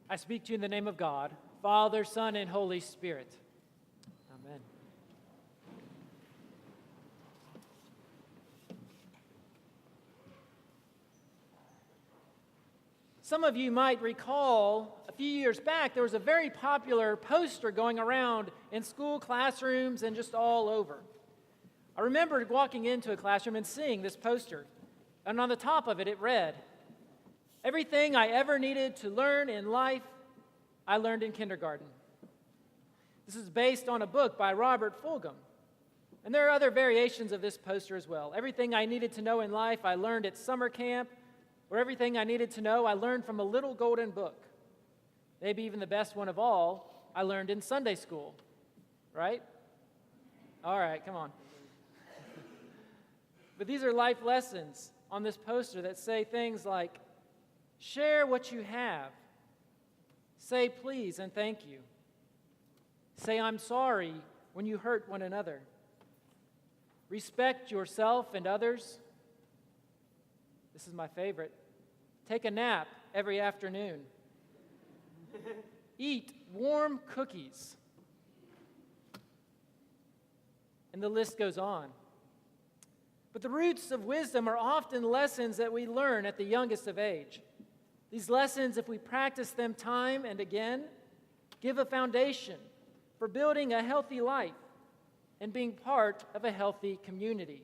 I speak to you in the name of God, Father, Son, and Holy Spirit. Amen. Some of you might recall a few years back there was a very popular poster going around in school classrooms and just all over. I remember walking into a classroom and seeing this poster, and on the top of it, it read, "Everything I ever needed to learn in life, I learned in kindergarten." This is based on a book by Robert Fulghum. And there are other variations of this poster as well. Everything I needed to know in life, I learned at summer camp, or everything I needed to know, I learned from a little golden book. Maybe even the best one of all, I learned in Sunday school, right? All right, come on. But these are life lessons on this poster that say things like, share what you have. Say please and thank you. Say I'm sorry when you hurt one another. Respect yourself and others. This is my favorite. Take a nap every afternoon. Eat warm cookies. And the list goes on. But the roots of wisdom are often lessons that we learn at the youngest of age. These lessons, if we practice them time and again, give a foundation for building a healthy life and being part of a healthy community.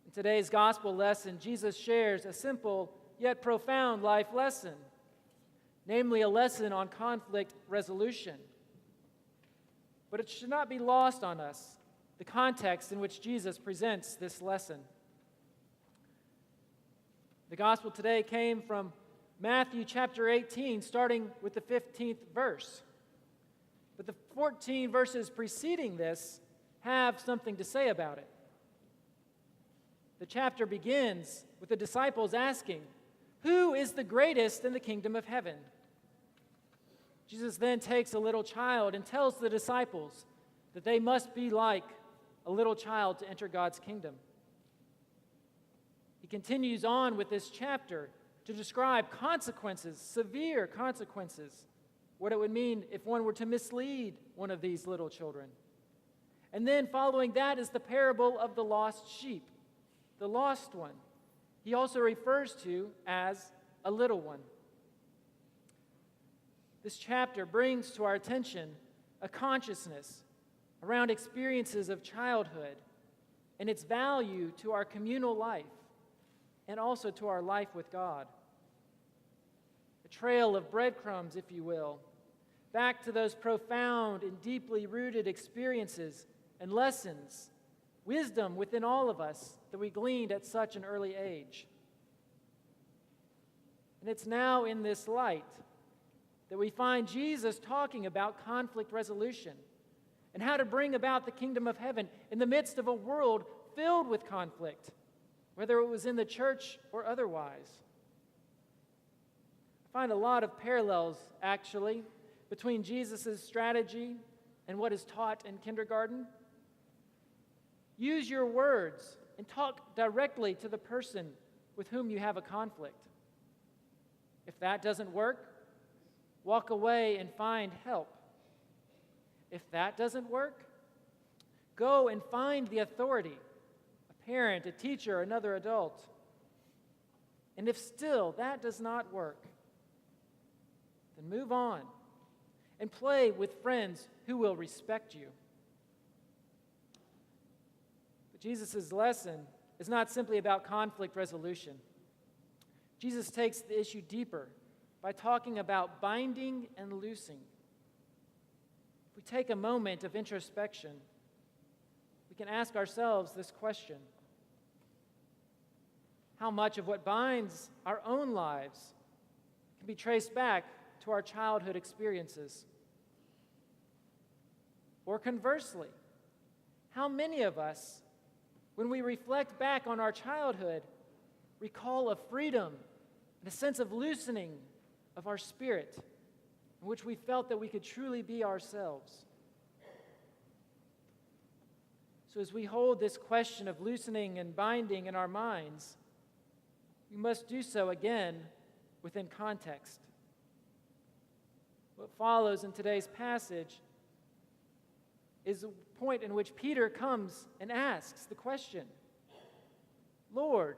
In today's gospel lesson, Jesus shares a simple yet profound life lesson, namely a lesson on conflict resolution. But it should not be lost on us, the context in which Jesus presents this lesson. The gospel today came from Matthew chapter 18, starting with the 15th verse. But the 14 verses preceding this have something to say about it. The chapter begins with the disciples asking, "Who is the greatest in the kingdom of heaven?" Jesus then takes a little child and tells the disciples that they must be like a little child to enter God's kingdom. He continues on with this chapter to describe consequences, severe consequences, what it would mean if one were to mislead one of these little children. And then following that is the parable of the lost sheep, the lost one. He also refers to as a little one. This chapter brings to our attention a consciousness around experiences of childhood and its value to our communal life and also to our life with God. A trail of breadcrumbs, if you will, back to those profound and deeply rooted experiences and lessons, wisdom within all of us that we gleaned at such an early age. And it's now in this light that we find Jesus talking about conflict resolution and how to bring about the kingdom of heaven in the midst of a world filled with conflict, whether it was in the church or otherwise. I find a lot of parallels, actually, between Jesus' strategy and what is taught in kindergarten. Use your words and talk directly to the person with whom you have a conflict. If that doesn't work, walk away and find help. If that doesn't work, go and find the authority, a parent, a teacher, another adult. And if still that does not work, then move on and play with friends who will respect you. But Jesus' lesson is not simply about conflict resolution. Jesus takes the issue deeper by talking about binding and loosing. If we take a moment of introspection, we can ask ourselves this question: how much of what binds our own lives can be traced back to our childhood experiences? Or conversely, how many of us, when we reflect back on our childhood, recall a freedom and a sense of loosening of our spirit in which we felt that we could truly be ourselves? So as we hold this question of loosening and binding in our minds, we must do so again within context. What follows in today's passage is a point in which Peter comes and asks the question, Lord,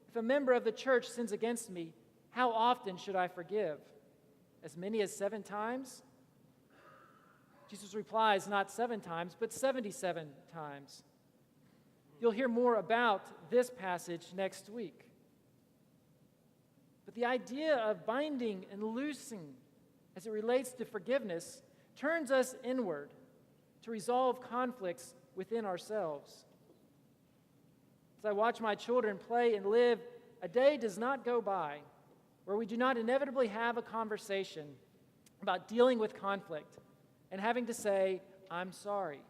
if a member of the church sins against me, how often should I forgive? As many as 7 times? Jesus replies, not 7 times, but 77 times. You'll hear more about this passage next week. But the idea of binding and loosing as it relates to forgiveness turns us inward to resolve conflicts within ourselves. As I watch my children play and live, a day does not go by where we do not inevitably have a conversation about dealing with conflict and having to say, I'm sorry,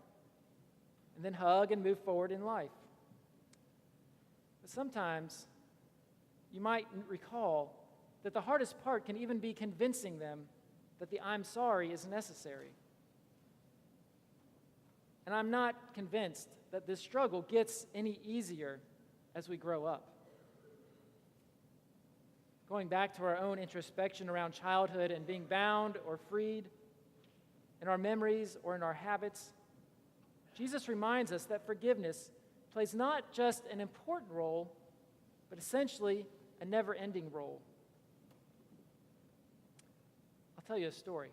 and then hug and move forward in life. But sometimes you might recall that the hardest part can even be convincing them that the I'm sorry is necessary. And I'm not convinced that this struggle gets any easier as we grow up. Going back to our own introspection around childhood and being bound or freed in our memories or in our habits, Jesus reminds us that forgiveness plays not just an important role, but essentially a never-ending role. I'll tell you a story.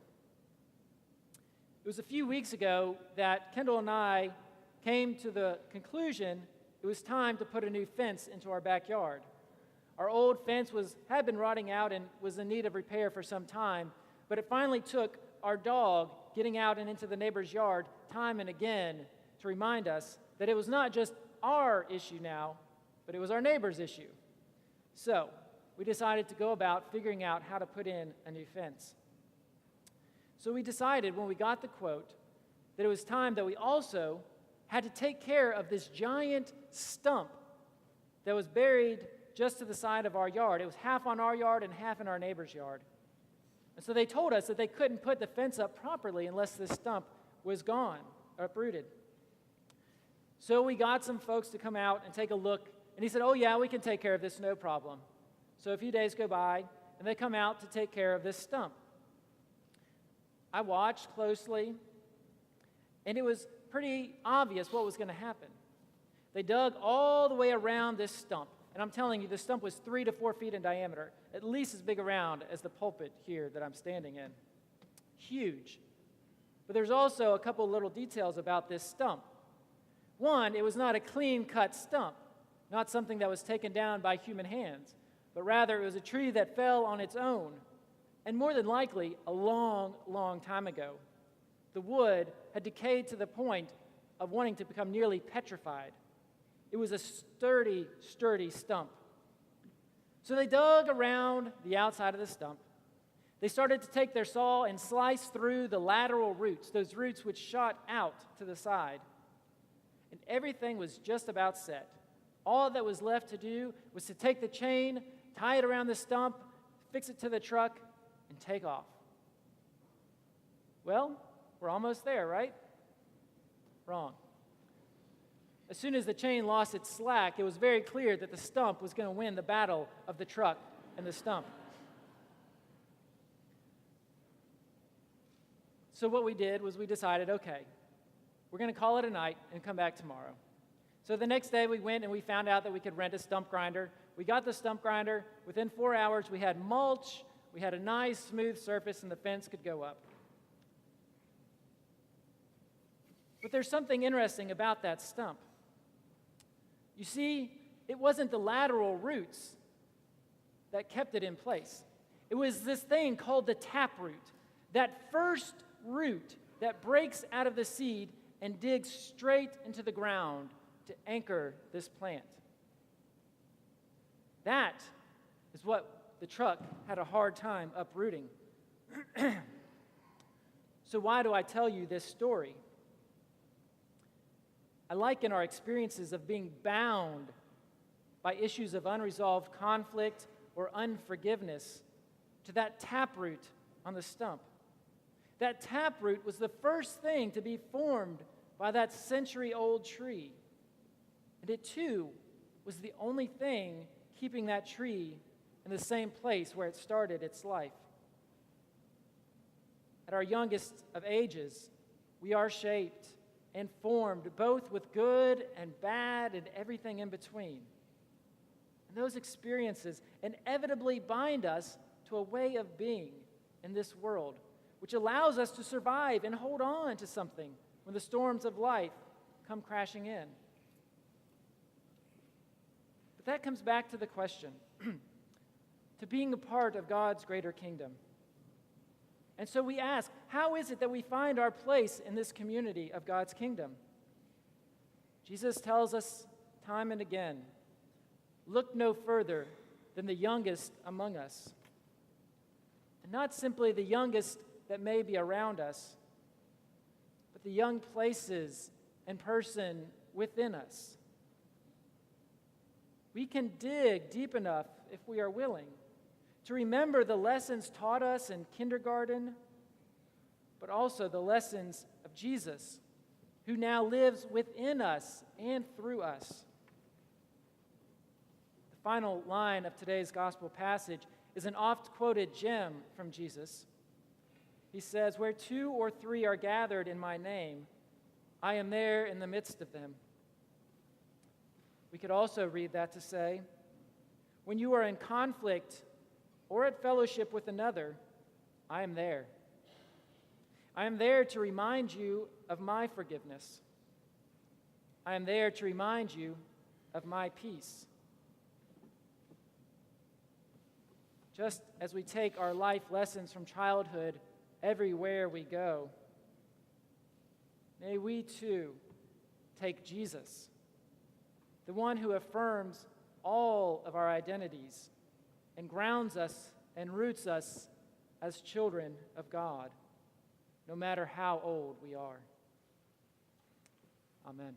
It was a few weeks ago that Kendall and I came to the conclusion it was time to put a new fence into our backyard. Our old fence had been rotting out and was in need of repair for some time, but it finally took our dog getting out and into the neighbor's yard time and again to remind us that it was not just our issue now, but it was our neighbor's issue. So we decided to go about figuring out how to put in a new fence. So we decided when we got the quote that it was time that we also had to take care of this giant stump that was buried just to the side of our yard. It was half on our yard and half in our neighbor's yard. And so they told us that they couldn't put the fence up properly unless this stump was gone, uprooted. So we got some folks to come out and take a look, and he said, oh yeah, we can take care of this, no problem. So a few days go by, and they come out to take care of this stump. I watched closely, and it was pretty obvious what was going to happen. They dug all the way around this stump, and I'm telling you, the stump was 3 to 4 feet in diameter, at least as big around as the pulpit here that I'm standing in. Huge. But there's also a couple little details about this stump. One, it was not a clean-cut stump, not something that was taken down by human hands, but rather it was a tree that fell on its own, and more than likely, a long, long time ago. The wood had decayed to the point of wanting to become nearly petrified. It was a sturdy, sturdy stump. So they dug around the outside of the stump. They started to take their saw and slice through the lateral roots, those roots which shot out to the side. And everything was just about set. All that was left to do was to take the chain, tie it around the stump, fix it to the truck, and take off. Well, we're almost there, right? Wrong. As soon as the chain lost its slack, it was very clear that the stump was going to win the battle of the truck and the stump. So what we did was we decided, okay, we're going to call it a night and come back tomorrow. So the next day we went and we found out that we could rent a stump grinder. We got the stump grinder. Within 4 hours we had mulch, we had a nice smooth surface, and the fence could go up. But there's something interesting about that stump. You see, it wasn't the lateral roots that kept it in place. It was this thing called the taproot, that first root that breaks out of the seed and digs straight into the ground to anchor this plant. That is what the truck had a hard time uprooting. So why do I tell you this story? I liken our experiences of being bound by issues of unresolved conflict or unforgiveness to that taproot on the stump. That taproot was the first thing to be formed by that century-old tree. And it, too, was the only thing keeping that tree in the same place where it started its life. at our youngest of ages, we are shaped and formed both with good and bad and everything in between. And those experiences inevitably bind us to a way of being in this world, which allows us to survive and hold on to something when the storms of life come crashing in. But that comes back to the question, to being a part of God's greater kingdom. And so we ask, how is it that we find our place in this community of God's kingdom? Jesus tells us time and again, look no further than the youngest among us. And not simply the youngest that may be around us, but the young places and person within us. We can dig deep enough, if we are willing, to remember the lessons taught us in kindergarten, but also the lessons of Jesus, who now lives within us and through us. The final line of today's gospel passage is an oft-quoted gem from Jesus. He says, "Where 2 or 3 are gathered in my name, I am there in the midst of them." We could also read that to say, when you are in conflict or at fellowship with another, I am there. I am there to remind you of my forgiveness. I am there to remind you of my peace. Just as we take our life lessons from childhood everywhere we go, may we too take Jesus, the one who affirms all of our identities and grounds us and roots us as children of God, no matter how old we are. Amen.